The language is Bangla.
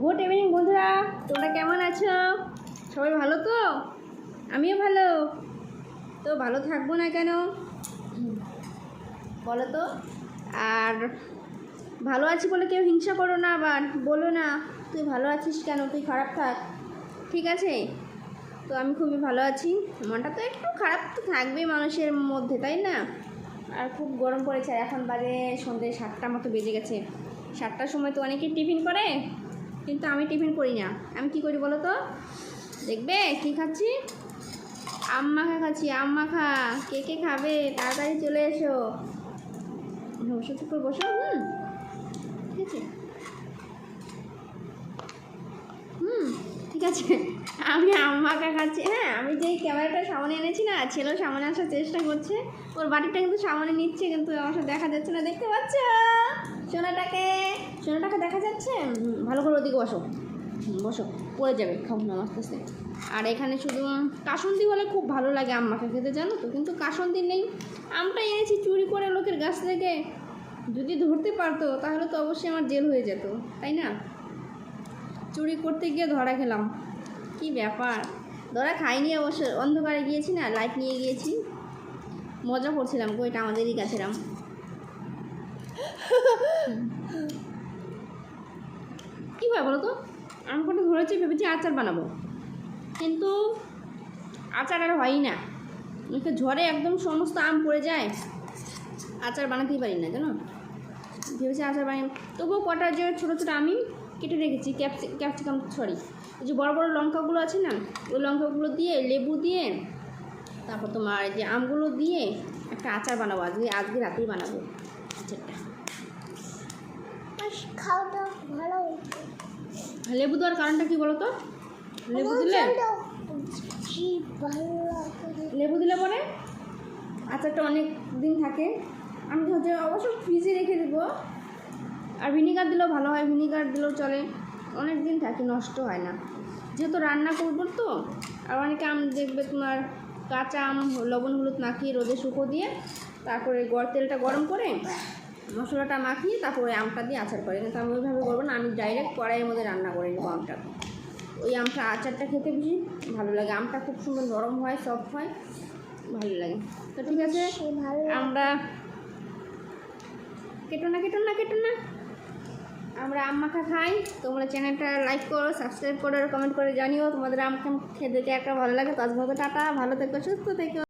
গুড ইভিনিং বন্ধুরা, তোমরা কেমন আছো? সবাই ভালো তো? আমিও ভালো। তো ভালো থাকবো না কেন বলো তো? আর ভালো আছি বলে কেউ হিংসা করো না, আবার বলো না তুই ভালো আছিস কেন, তুই খারাপ থাক, ঠিক আছে? তো আমি খুবই ভালো আছি। মনটা তো একটু খারাপ তো থাকবেই মানুষের মধ্যে, তাই না? আর খুব গরম পড়েছে। এখন বাজে সন্ধ্যে 7টার মতো বেজে গেছে। 7টার সময় তো অনেকেই টিফিন করে, কিন্তু আমি টিফিন করি না। আমি কি করি বলো তো? দেখবে কি খাচ্ছি? আম মাখা খাচ্ছি। আম মাখা কে কে খাবে তাড়াতাড়ি চলে এসো। বসো, চুপ করে বসো। ঠিক আছে, ঠিক আছে। আমি আম মাখা খাচ্ছি। হ্যাঁ, আমি যেই ক্যামেরাটা সামনে এনেছি না, ছেলেও সামনে আসার চেষ্টা করছে। ওর বাড়িটা কিন্তু সামনে নিচ্ছে, কিন্তু আমার সাথে দেখা যাচ্ছে না। দেখতে পাচ্ছ সোনাটাকে দেখা যাচ্ছে? ভালো করে ওদিকে বসো, বসো, পড়ে যাবে। খাও না আস্তে আস্তে। আর এখানে শুধু কাসুন্দি হলে খুব ভালো লাগে আম মাখা খেতে, জানো তো? কিন্তু কাসুন্দি নেই। আমটা এনেছি চুরি করে লোকের গাছ থেকে। যদি ধরতে পারতো তাহলে তো অবশ্যই আমার জেল হয়ে যেত, তাই না? চুরি করতে গিয়ে ধরা খেলাম। কি ব্যাপার, ধরা খাইনি অবশ্য। অন্ধকারে গিয়েছি না, লাইট নিয়ে গিয়েছি, মজা করছিলাম। এটা আমাদেরই গাছের আম। কী হয় বলো তো? আম কটা ধরেছি, ভেবেছি আচার বানাবো, কিন্তু আচার আর হয়ই না। ঝড়ে একদম সমস্ত আম পড়ে যায়, আচার বানাতেই পারি না, জানো? ভেবেছি আচার বানাই, তবুও কটা যে ছোটো ছোটো আমি কেটে রেখেছি। ক্যাপসিকাম সরি, এই যে বড়ো বড়ো লঙ্কাগুলো আছে না, ওই লঙ্কাগুলো দিয়ে, লেবু দিয়ে, তারপর তোমার যে আমগুলো দিয়ে একটা আচার বানাবো। আজকে রাতেই বানাবো আচারটা। খাওয়াটা ভালো। লেবু দেওয়ার কারণটা কি বলো তো? লেবু দিলে পরে আচারটা অনেক দিন থাকে। আমি হচ্ছে অবশ্য ফ্রিজে রেখে দেবো। আর ভিনিগার দিলেও ভালো হয়, ভিনিগার দিলেও চলে, অনেক দিন থাকে, নষ্ট হয় না। যেহেতু রান্না করবো তো। আর অনেকে আম দেখবে তোমার কাঁচা আম লবণ হলুদ মাখিয়ে রোদে শুকো দিয়ে, তারপরে তেলটা গরম করে মশলাটা মাখিয়ে তারপরে আমটা দিয়ে আচার করে। কিন্তু আমি ওইভাবে করবো না, আমি ডাইরেক্ট কড়াইয়ের মধ্যে রান্না করে নেবো আমটা। ওই আমটা আচারটা খেতে বেশি ভালো লাগে। আমটা খুব সুন্দর নরম হয়, সফট হয়, ভালো লাগে। তো ঠিক আছে, আমরা কেটো না আমরা আম মাখা খাই। তোমরা চ্যানেলটা লাইক করো, সাবস্ক্রাইব করো, কমেন্ট করে জানিও তোমাদের আম খেতে একটা ভালো লাগে। তো আজ মতো টাটা, ভালো থেকো, সুস্থ থেকো।